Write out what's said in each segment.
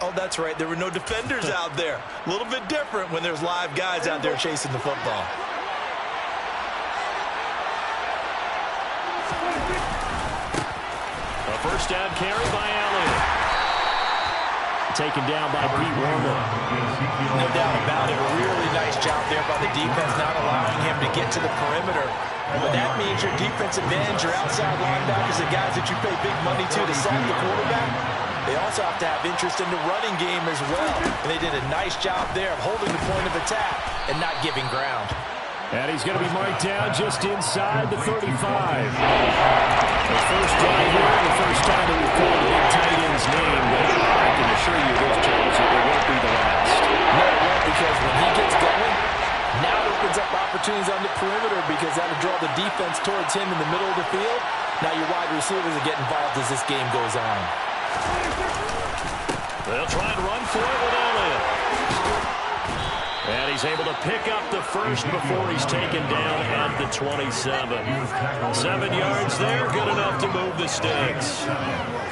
Oh, that's right. There were no defenders out there. A little bit different when there's live guys out there chasing the football. A first down carry by Elliott. Taken down by Pete Warner. No doubt about it. Really nice job there by the defense, not allowing him to get to the perimeter. But that means your defensive ends, your outside linebackers, the guys that you pay big money to sack the quarterback, they also have to have interest in the running game as well. And they did a nice job there of holding the point of attack and not giving ground. And he's going to be marked down just inside the 35. The first drive here, the first time that we've called the big tight end's name, but I can assure you this, Charles, it won't be the last. No, it won't, because when he gets going, now it opens up opportunities on the perimeter because that'll draw the defense towards him in the middle of the field. Now your wide receivers will get involved as this game goes on. They'll try and run for it with Elliott. And he's able to pick up the first before he's taken down at the 27. 7 yards there, good enough to move the sticks.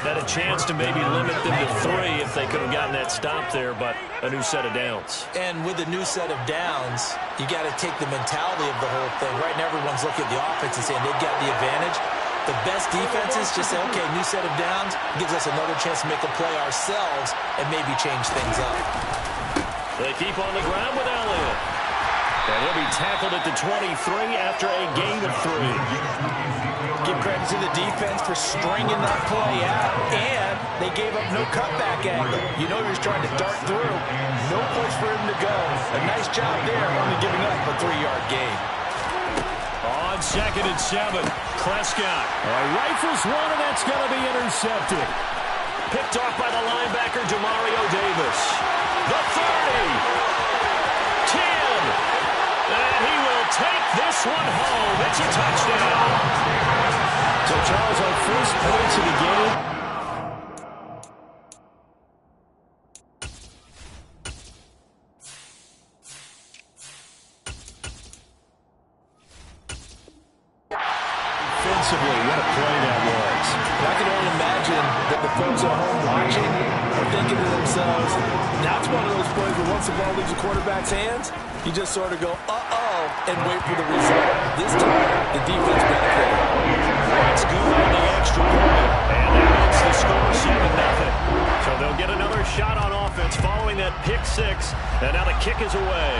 Had a chance to maybe limit them to 3 if they could have gotten that stop there, but a new set of downs. And with a new set of downs, you got to take the mentality of the whole thing. Right now, everyone's looking at the offense and saying they've got the advantage. The best defenses just say, okay, new set of downs, gives us another chance to make a play ourselves and maybe change things up. They keep on the ground with Elliott. And he'll be tackled at the 23 after a gain of 3. Give credit to the defense for stringing that play out, and they gave up no cutback angle. You know he was trying to dart through. No place for him to go. A nice job there, only giving up a 3-yard gain. On 2nd and 7, Prescott. Rifles one, and that's going to be intercepted. Picked off by the linebacker, Demario Davis. The 30. 10. And he will take this one home. It's a touchdown. So, Charles, our first points of the game. Defensively, what a play that was. I can only imagine that the folks at home watching are thinking to themselves, that's one of those plays where once the ball leaves the quarterback's hands, you just sort of go, uh-oh, and wait for the result. This time, the defense benefited. It's good on the extra point, and that makes the score 7-0. So they'll get another shot on offense following that pick 6, and now the kick is away.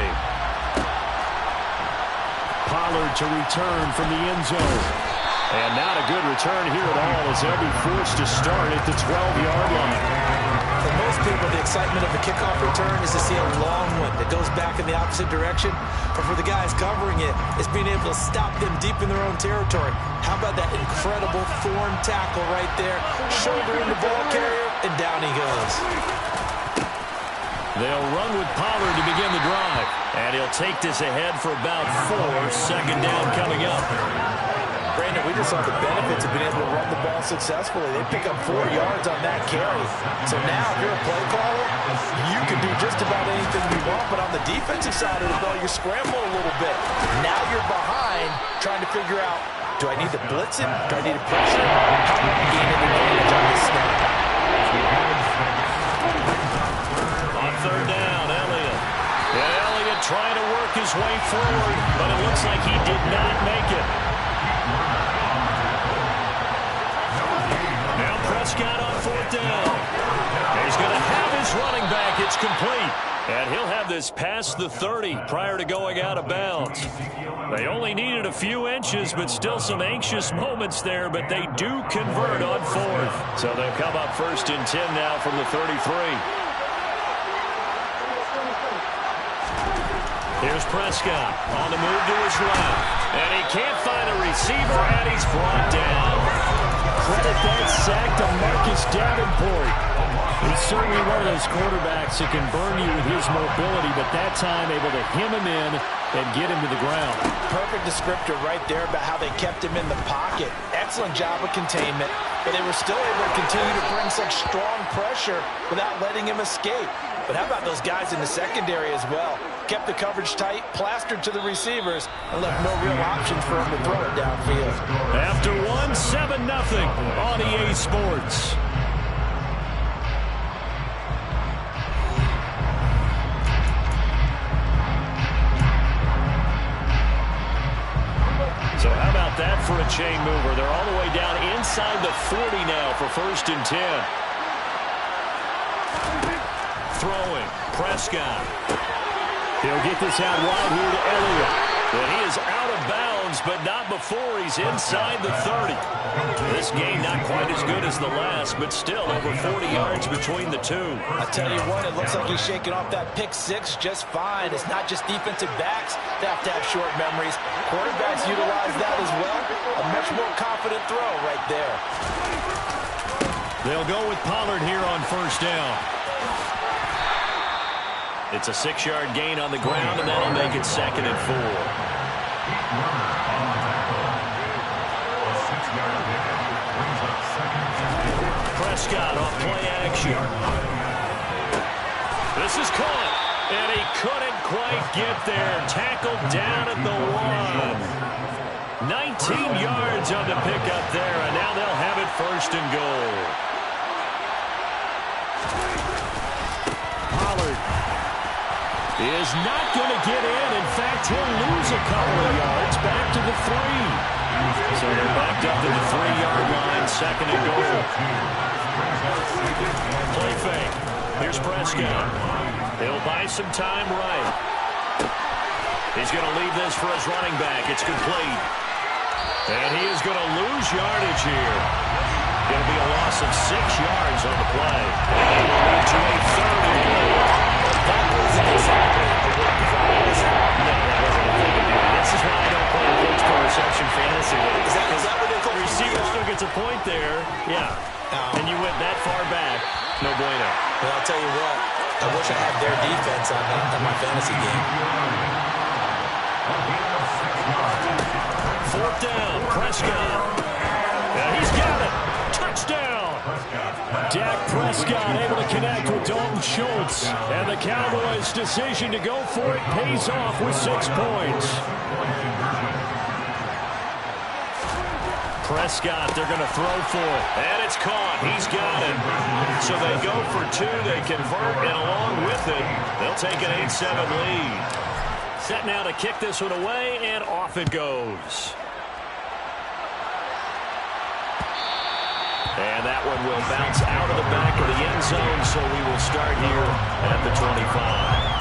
Pollard to return from the end zone. And not a good return here at all as they'll be forced to start at the 12-yard line. For most people, the excitement of a kickoff return is to see a long one that goes back in the opposite direction. But for the guys covering it, it's being able to stop them deep in their own territory. How about that incredible form tackle right there? Shouldering the ball carrier, and down he goes. They'll run with Pollard to begin the drive. And he'll take this ahead for about 4. 2nd down coming up. Brandon, we just saw the benefits of being able to run the ball successfully. They pick up 4 yards on that carry. So now, if you're a play caller, you can do just about anything you want. But on the defensive side of the ball, you scramble a little bit. Now you're behind, trying to figure out, do I need to blitz him? Do I need to pressure him? How do I gain an advantage on this snap? On 3rd down, Elliott. Yeah, Elliott trying to work his way forward, but it looks like he did not make it. Prescott on 4th down. He's going to have his running back. It's complete. And he'll have this past the 30 prior to going out of bounds. They only needed a few inches, but still some anxious moments there, but they do convert on 4th. So they'll come up 1st and 10 now from the 33. Here's Prescott on the move to his left. And he can't find a receiver, and he's brought down. Credit that sack to Marcus Davenport. He's certainly one of those quarterbacks that can burn you with his mobility, but that time able to hem him in and get him to the ground. Perfect descriptor right there about how they kept him in the pocket. Excellent job of containment, but they were still able to continue to bring such strong pressure without letting him escape. But how about those guys in the secondary as well? Kept the coverage tight, plastered to the receivers, and left no real options for him to throw it downfield. After 7-0 on EA Sports. chain mover. They're all the way down inside the 40 now for 1st and 10. Throwing, Prescott. He'll get this out wide here to Elliott. And he is out of bounds, but not before he's inside the 30. This game not quite as good as the last, but still over 40 yards between the two. I tell you what, it looks like he's shaking off that pick six just fine. It's not just defensive backs that have to have short memories. Quarterbacks utilize that as well. A much more confident throw right there. They'll go with Pollard here on 1st down. It's a 6-yard gain on the ground, and that'll make it 2nd and 4. Prescott on play action. This is caught, and he couldn't quite get there. Tackled down at the 1. 19 yards on the pickup there, and now they'll have it 1st and goal. Pollard is not going to get in. In fact, he'll lose a couple of yards back to the 3. So they're backed up to the 3-yard line, 2nd and goal. Play fake. Here's Prescott. He'll buy some time right. He's going to leave this for his running back. It's complete. And he is going to lose yardage here. It'll be a loss of 6 yards on the play. And will lead to a 3rd and goal. That wasn't exactly This is why I don't play points per reception fantasy league. Is that what they call the receiver still gets a point there? Yeah. And you went that far back. No bueno. Well, I'll tell you what. I wish I had their defense on my fantasy game. 4th down. Prescott. And he's got it. Touchdown. Dak Prescott able to connect with Dalton Schultz. And the Cowboys' decision to go for it pays off with 6 points. Prescott, they're going to throw for it. And it's caught. He's got it. So they go for 2. They convert, and along with it, they'll take an 8-7 lead. Set now to kick this one away, and off it goes. And that one will bounce out of the back of the end zone, so we will start here at the 25.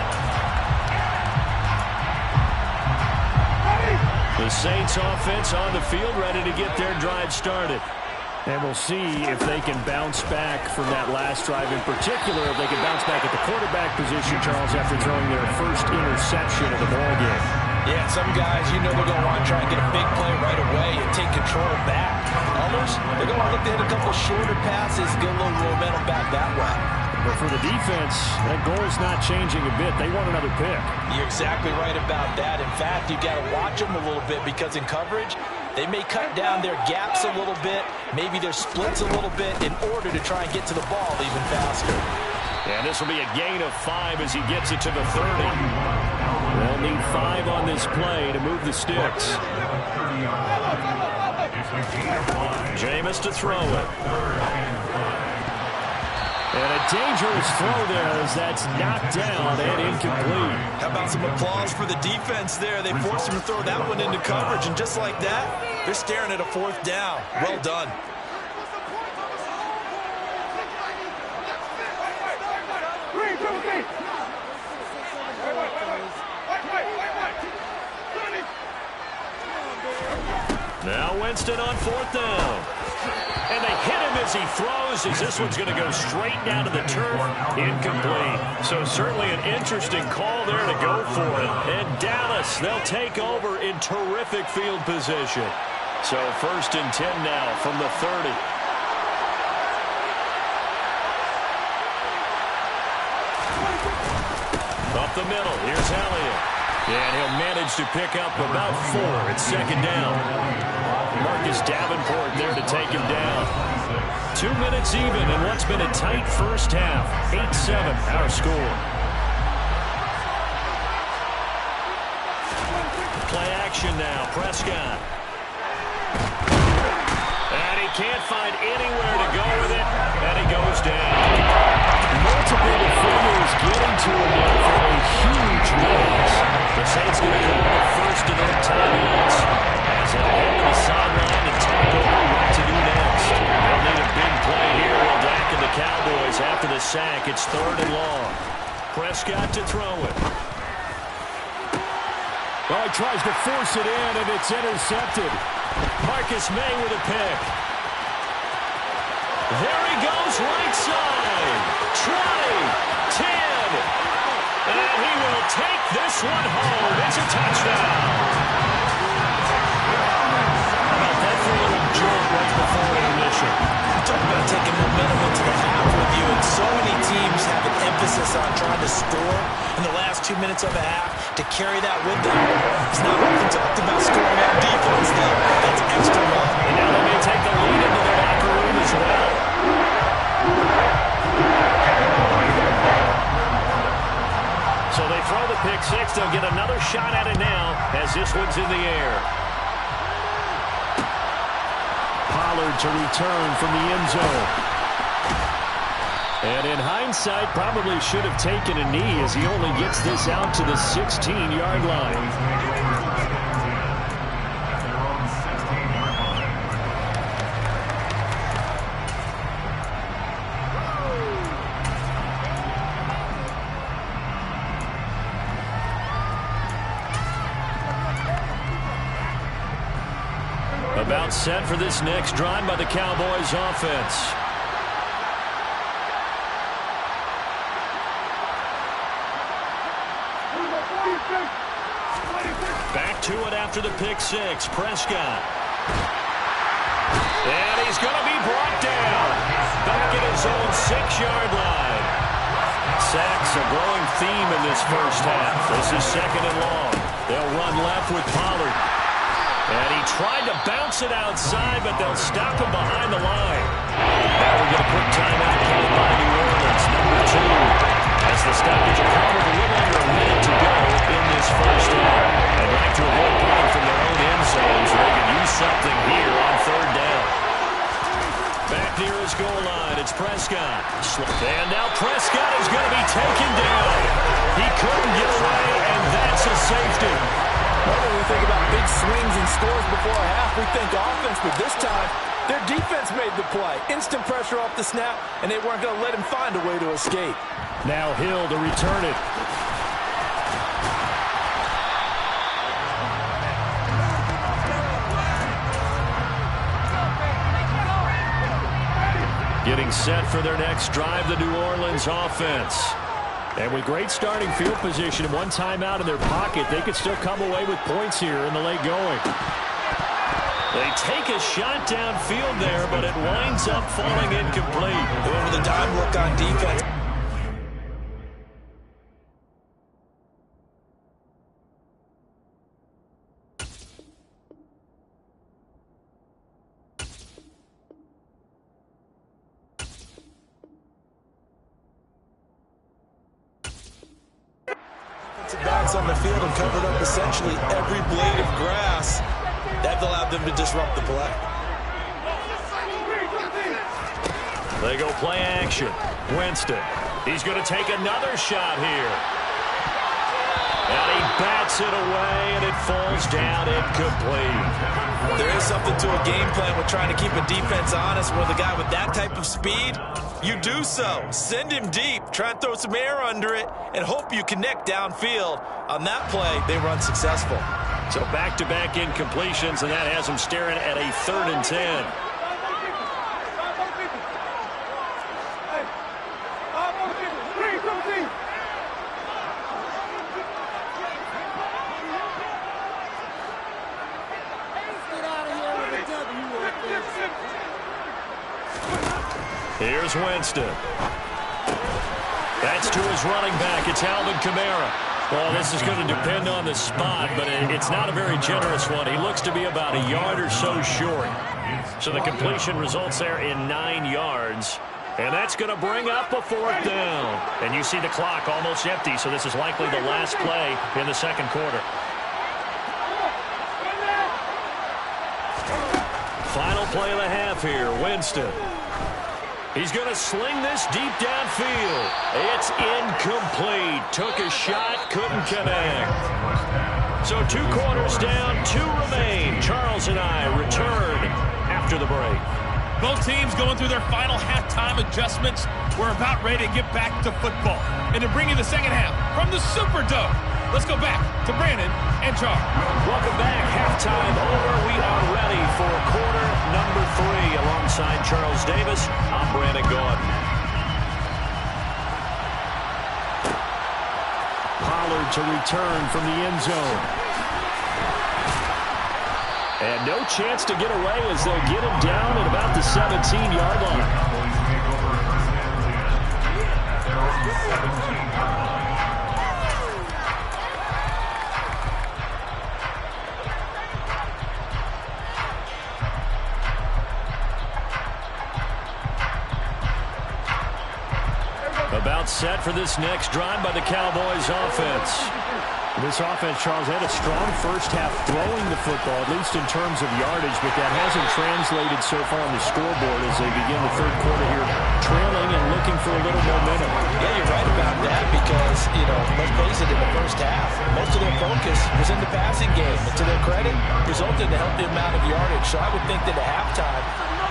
The Saints offense on the field, ready to get their drive started. And we'll see if they can bounce back from that last drive in particular, if they can bounce back at the quarterback position, Charles, after throwing their first interception of the ballgame. Yeah, some guys, you know they're going to want to try and get a big play right away and take control back. Others, they're going to look to hit a couple shorter passes, get a little momentum back that way. But for the defense, that goal is not changing a bit. They want another pick. You're exactly right about that. In fact, you've got to watch them a little bit because in coverage, they may cut down their gaps a little bit, maybe their splits a little bit in order to try and get to the ball even faster. And this will be a gain of 5 as he gets it to the 30. They'll need 5 on this play to move the sticks. Jameis to throw it. And a dangerous throw there as that's knocked down and incomplete. How about some applause for the defense there? They forced him to throw that one into coverage, and just like that, they're staring at a 4th down. Well done. Now Winston on 4th down. And they hit him as he throws, as this one's going to go straight down to the turf. Incomplete. So certainly an interesting call there to go for it. And Dallas, they'll take over in terrific field position. So 1st and 10 now from the 30. Up the middle, here's Elliott. And he'll manage to pick up about 4. It's 2nd down. Marcus Davenport there to take him down. 2 minutes even in what's been a tight first half. 8-7 our score. Play action now. Prescott. And he can't find anywhere to go with it. And he goes down. Multiple defenders getting to him now for a huge loss. The Saints going to call the first of their timeouts. As they head to the sideline third and long. Prescott to throw it. Well, he tries to force it in, and it's intercepted. Marcus May with a pick. There he goes, right side. 20, 10. And he will take this one home. It's a touchdown. How about that for a little jolt right before intermission? Talk about taking momentum into the half with you, and so many teams have an emphasis on trying to score in the last 2 minutes of a half to carry that with them. It's not often talked about scoring on defense, though. That's extra long. And now they may take the lead into the locker room as well. So they throw the pick six. They'll get another shot at it now as this one's in the air. Pollard to return from the end zone. And in hindsight, probably should have taken a knee as he only gets this out to the 16-yard line. About set for this next drive by the Cowboys offense. Back to it after the pick six. Prescott. And he's going to be brought down. Back at his own 6-yard line. Sacks a growing theme in this first half. This is second and long. They'll run left with Pollard. And he tried to bounce it outside, but they'll stop him behind the line. Now we're going to put timeout called by New Orleans, number 2. As the stoppage will come with a little under a minute to go in this first half. They'd like to avoid punting from their own end zones. They can use something here on third down. Back near his goal line, it's Prescott. And now Prescott is going to be taken down. He couldn't get away, and that's a safety. When we think about big swings and scores before a half, we think offense, but this time, their defense made the play. Instant pressure off the snap, and they weren't going to let him find a way to escape. Now Hill to return it. Getting set for their next drive, the New Orleans offense. And with great starting field position and one timeout in their pocket, they could still come away with points here in the late going. They take a shot downfield there, but it winds up falling incomplete. Going with a dime look on defense. Backs on the field and covered up essentially every blade of grass. That allowed them to disrupt the play. They go play action. Winston. He's going to take another shot here. And he bats it away, and it falls down incomplete. There is something to a game plan with trying to keep a defense honest. With a guy with that type of speed, you do so. Send him deep. Try and throw some air under it and hope you connect downfield. On that play, they were unsuccessful. So back-to-back incompletions, and that has them staring at a 3rd and 10. Here's Winston. That's to his running back. It's Alvin Kamara. Well, this is going to depend on the spot, but it's not a very generous one. He looks to be about a yard or so short. So the completion results there in 9 yards. And that's going to bring up a 4th down. And you see the clock almost empty, so this is likely the last play in the second quarter. Final play of the half here, Winston. He's going to sling this deep downfield. It's incomplete. Took a shot, couldn't connect. So 2 quarters down, 2 remain. Charles and I return after the break. Both teams going through their final halftime adjustments. We're about ready to get back to football. And to bring you the second half from the Superdome, let's go back to Brandon and Charles. Welcome back. Halftime over. We are ready for quarter number 3. Alongside Charles Davis, I'm Brandon Gaudin. Pollard to return from the end zone. And no chance to get away as they'll get him down at about the 17-yard line. About set for this next drive by the Cowboys offense. This offense, Charles, had a strong first half throwing the football, at least in terms of yardage, but that hasn't translated so far on the scoreboard as they begin the third quarter here, trailing and looking for a little momentum. Yeah, you're right about that because, let's face it, in the first half, most of their focus was in the passing game. And to their credit, resulted in a healthy amount of yardage. So I would think that at halftime,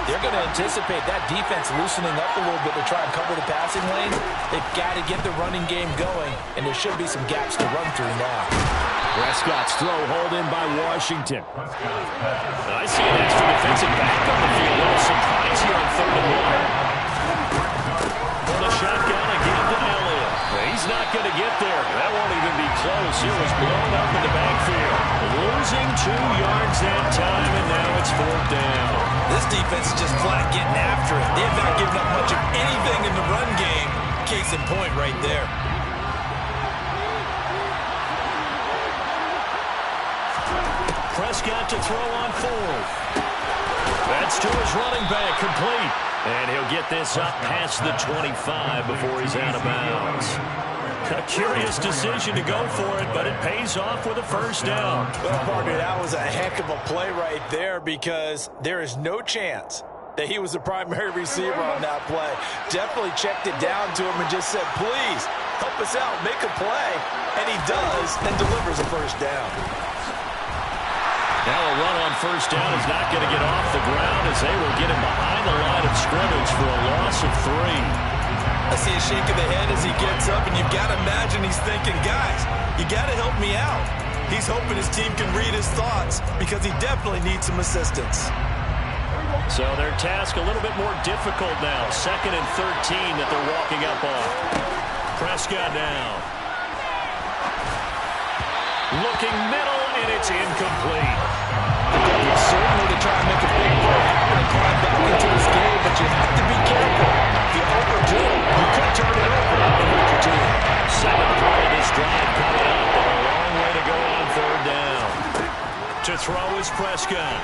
they're going to anticipate that defense loosening up a little bit to try and cover the passing lanes. They've got to get the running game going, and there should be some gaps to run through now. Prescott's throw hauled in by Washington. I see an extra defensive back on the field. A little surprise here on 3rd and 1. On the shotgun again to Elliott. He's not going to get there. That won't even be close. It was blown up in the backfield. Losing 2 yards that time, and now it's 4th down. This defense is just flat getting after it. They have not given up much of anything in the run game. Case in point right there. Prescott to throw on 4th. That's to his running back, complete. And he'll get this up past the 25 before he's out of bounds. A curious decision to go for it, but it pays off with a first down. Well, partner, that was a heck of a play right there because there is no chance that he was the primary receiver on that play. Definitely checked it down to him and just said, please, help us out, make a play. And he does and delivers a first down. Now a run on first down is not going to get off the ground as they will get him behind the line of scrimmage for a loss of 3. I see a shake of the head as he gets up, and you've got to imagine he's thinking, guys, you got to help me out. He's hoping his team can read his thoughts because he definitely needs some assistance. So their task a little bit more difficult now. 2nd and 13 that they're walking up on. Prescott now. Looking middle, and it's incomplete. Certainly to try and make a big play happen and climb back into this game, but you have to be careful. If you overdo it, you could turn it over and hurt your team. 7th play of this drive coming up, and a long way to go on 3rd down. To throw is Prescott.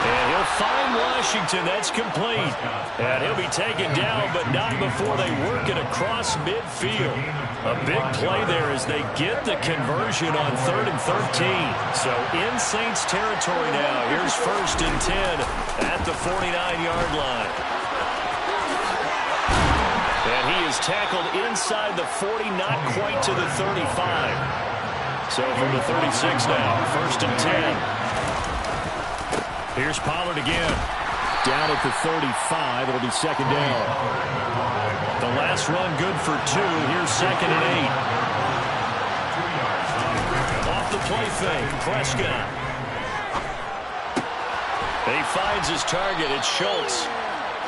And he'll find Washington. That's complete. And he'll be taken down, but not before they work it across midfield. A big play there as they get the conversion on 3rd and 13. So in Saints territory now. Here's 1st and 10 at the 49-yard line. And he is tackled inside the 40, not quite to the 35. So from the 36 now, 1st and 10. Here's Pollard again. Down at the 35. It'll be 2nd down. The last run good for 2. Here's 2nd and 8. Off the play fake, Prescott. And he finds his target. It's Schultz.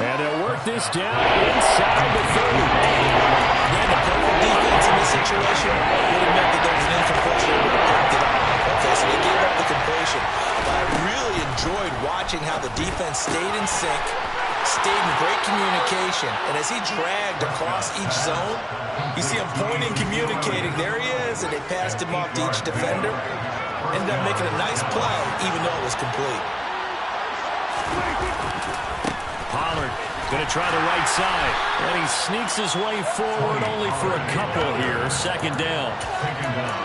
And they'll work this down inside the 30. Yeah, the perfect defense in this situation would have meant that there was an incompletion. It would have picked it up. Okay, so they gave up the completion. But I really enjoyed watching how the defense stayed in sync, stayed in great communication, and as he dragged across each zone, you see him pointing, communicating. There he is, and they passed him off to each defender. Ended up making a nice play, even though it was complete. Pollard going to try the right side, and he sneaks his way forward only for a couple here. 2nd down.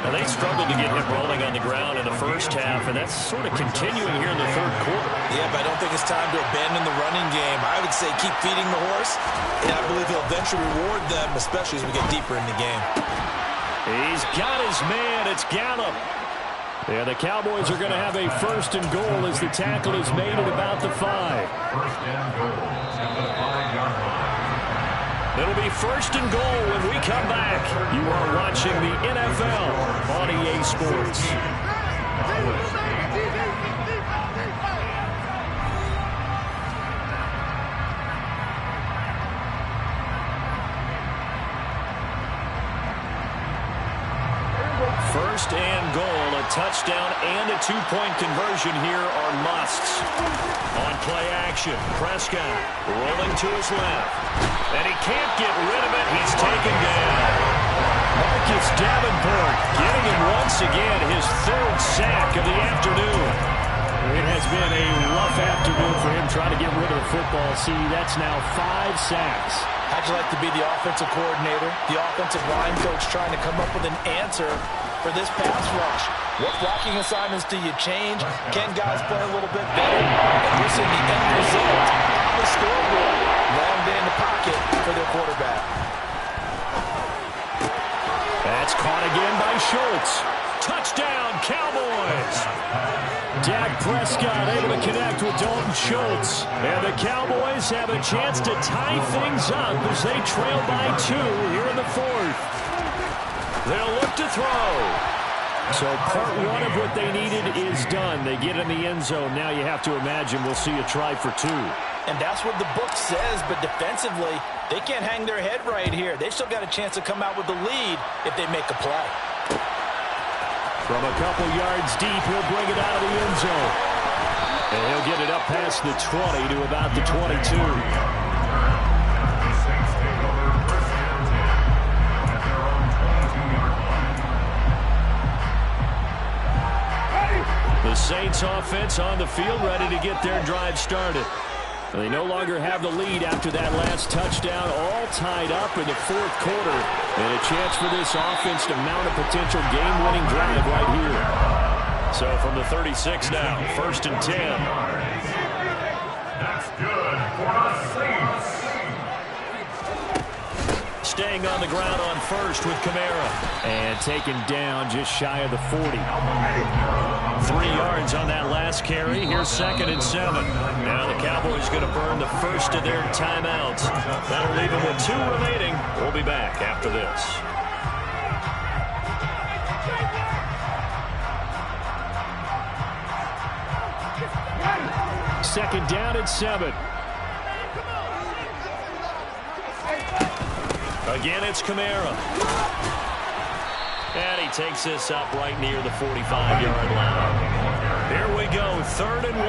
Now they struggled to get him rolling on the ground in the first half, and that's sort of continuing here in the 3rd quarter. Yeah, but I don't think it's time to abandon the running game. I would say keep feeding the horse, and I believe he'll eventually reward them, especially as we get deeper in the game. He's got his man. It's Gallup. And the Cowboys are going to have a first and goal as the tackle is made at about the 5. First and goal at the 5-yard line. It'll be first and goal when we come back. You are watching the NFL on EA Sports. First and goal, a touchdown and a 2-point conversion here are musts. On play action, Prescott rolling to his left. And he can't get rid of it. He's taken down. Marcus Davenport getting him once again, his 3rd sack of the afternoon. It has been a rough afternoon for him trying to get rid of the football. See, that's now 5 sacks. How'd you like to be the offensive coordinator, the offensive line coach trying to come up with an answer for this pass rush? What blocking assignments do you change? Can guys play a little bit better? And we're seeing the end result on the scoreboard. Long day in the pocket for their quarterback. That's caught again by Schultz. Touchdown, Cowboys! Dak Prescott able to connect with Dalton Schultz. And the Cowboys have a chance to tie things up as they trail by 2 here in the 4th. They'll look to throw. So part 1 of what they needed is done. They get in the end zone. Now you have to imagine we'll see a try for 2. And that's what the book says, but defensively, they can't hang their head right here. They've still got a chance to come out with the lead if they make a play. From a couple yards deep, he'll bring it out of the end zone. And he'll get it up past the 20 to about the 22. The Saints offense on the field, ready to get their drive started. They no longer have the lead after that last touchdown, all tied up in the 4th quarter. And a chance for this offense to mount a potential game-winning drive right here. So from the 36 now, 1st and 10. That's good for the Saints. Staying on the ground on first with Kamara. And taken down just shy of the 40. 3 yards on that last carry. Here's 2nd and 7. Now the Cowboys going to burn the first of their timeouts. That'll leave them with 2 remaining. We'll be back after this. Second down at 7. Again, it's Kamara. And he takes this up right near the 45-yard line. Here we go, 3rd and 1.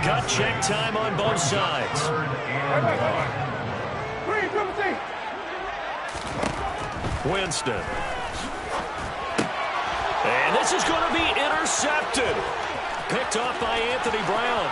Gut check time on both sides. Winston. And this is going to be intercepted. Picked off by Anthony Brown.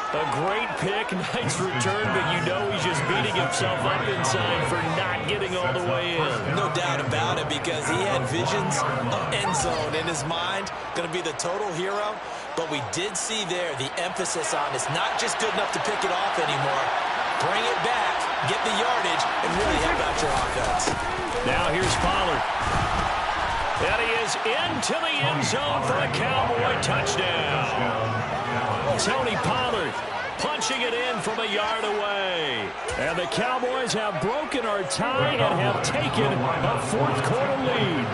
A great pick, nice return, but you know he's just beating himself up inside for not getting all the way in. No doubt about it, because he had visions of end zone in his mind. Going to be the total hero. But we did see there the emphasis on it's not just good enough to pick it off anymore. Bring it back, get the yardage, and really help out your offense. Now here's Pollard. And he is into the end zone for a Cowboy touchdown. Tony Pollard punching it in from a yard away. And the Cowboys have broken our tie and have taken a 4th quarter lead.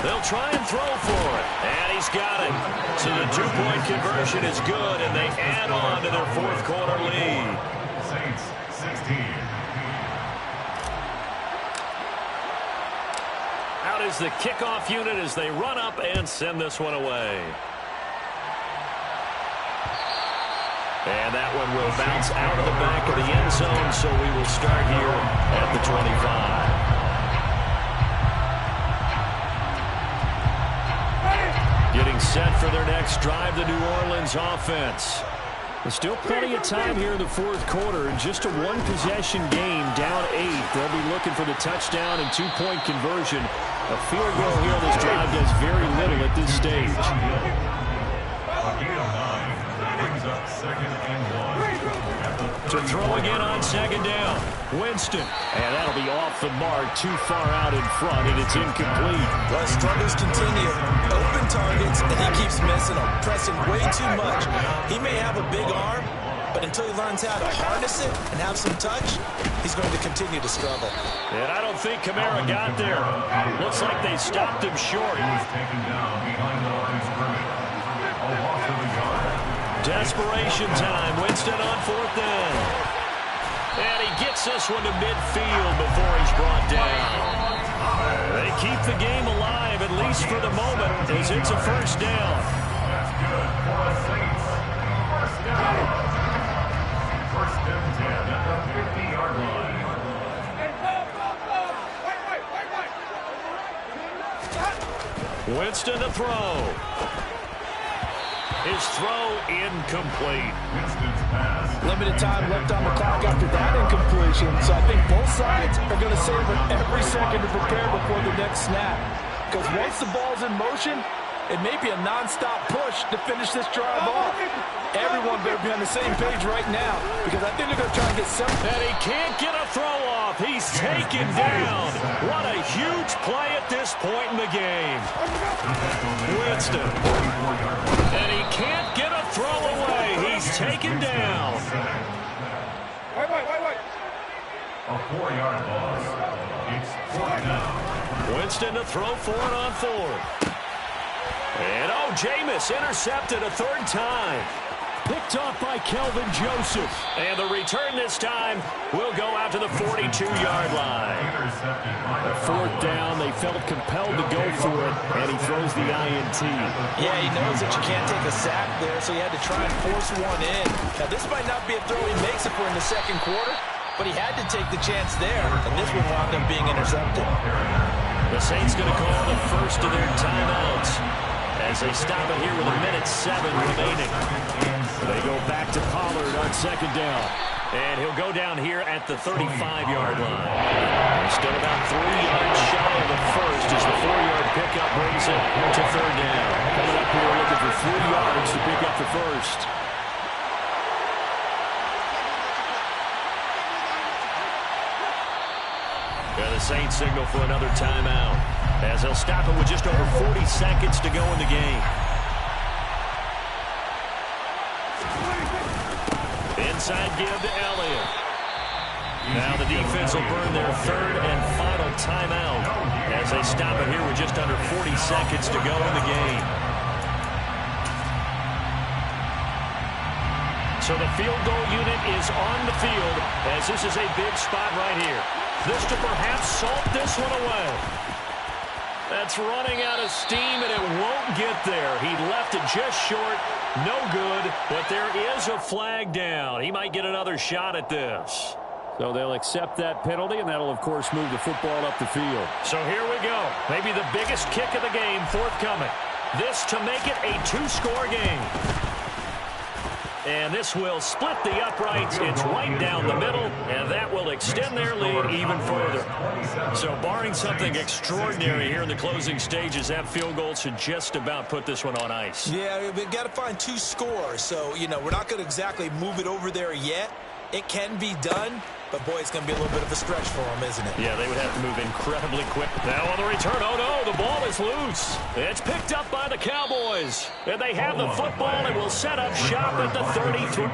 They'll try and throw for it. And he's got it. So the 2-point conversion is good, and they add on to their 4th quarter lead. Saints 16. Out is the kickoff unit as they run up and send this one away. And that one will bounce out of the back of the end zone, so we will start here at the 25. Getting set for their next drive, the New Orleans offense. There's still plenty of time here in the 4th quarter. Just a 1-possession game, down 8. They'll be looking for the touchdown and 2-point conversion. A field goal here on this drive does very little at this stage. To throw again on second down. Winston. And that'll be off the mark, too far out in front, and it's incomplete. Well, struggles continue. Open targets, and he keeps missing them, pressing way too much. He may have a big arm, but until he learns how to harness it and have some touch, he's going to continue to struggle. And I don't think Kamara got there. Looks like they stopped him short. He was taken down behind the line of scrimmage. A loss of a yard. Desperation time. Winston on fourth down. And he gets this one to midfield before he's brought down. They keep the game alive, at least for the moment, as it's a first down. That's good for the Saints. First down. First and 10 at the 50-yard line. Winston to throw. His throw incomplete. Winston's pass. Limited time left on the clock after that incompletion, so I think both sides are going to savor every second to prepare before the next snap. Because once the ball's in motion, it may be a non-stop push to finish this drive off. Everyone better be on the same page right now, because I think they're going to try and get something. And he can't get a throw off. He's taken down. What a huge play at this point in the game. Winston. And he can't get a throw away. He's taken down. A 4-yard loss. It's 4th down. Winston to throw for it on fourth. And Jameis intercepted a third time. Picked off by Kelvin Joseph. And the return this time will go out to the 42-yard line. Fourth down, they felt compelled to go for it, and he throws the INT. Yeah, he knows that you can't take a sack there, so he had to try and force one in. Now, this might not be a throw he makes if we're in the second quarter, but he had to take the chance there, and this one wound up being intercepted. The Saints going to call the first of their timeouts as they stop it here with 1:07 remaining. They go back to Pollard on second down. And he'll go down here at the 35-yard line. Still about 3 yards shy of the first as the 4-yard pickup brings it to third down. Coming up here looking for 3 yards to pick up the first. And the Saints signal for another timeout as they'll stop it with just over 40 seconds to go in the game. Inside give to Elliott. Now the defense will burn their third and final timeout as they stop it here with just under 40 seconds to go in the game. So the field goal unit is on the field as this is a big spot right here. This to perhaps salt this one away. That's running out of steam, and it won't get there. He left it just short. No good, but there is a flag down. He might get another shot at this. So they'll accept that penalty, and that'll, of course, move the football up the field. So here we go. Maybe the biggest kick of the game forthcoming. This to make it a two-score game. And this will split the uprights. It's right down the middle, and that will extend their lead even further. So barring something extraordinary here in the closing stages, that field goal should just about put this one on ice. Yeah, we've got to find 2 scores. So, we're not going to exactly move it over there yet. It can be done, but, boy, it's going to be a little bit of a stretch for them, isn't it? Yeah, they would have to move incredibly quick. Now on the return, oh, no, the ball is loose. It's picked up by the Cowboys. And they have the football and will set up shop at the 33.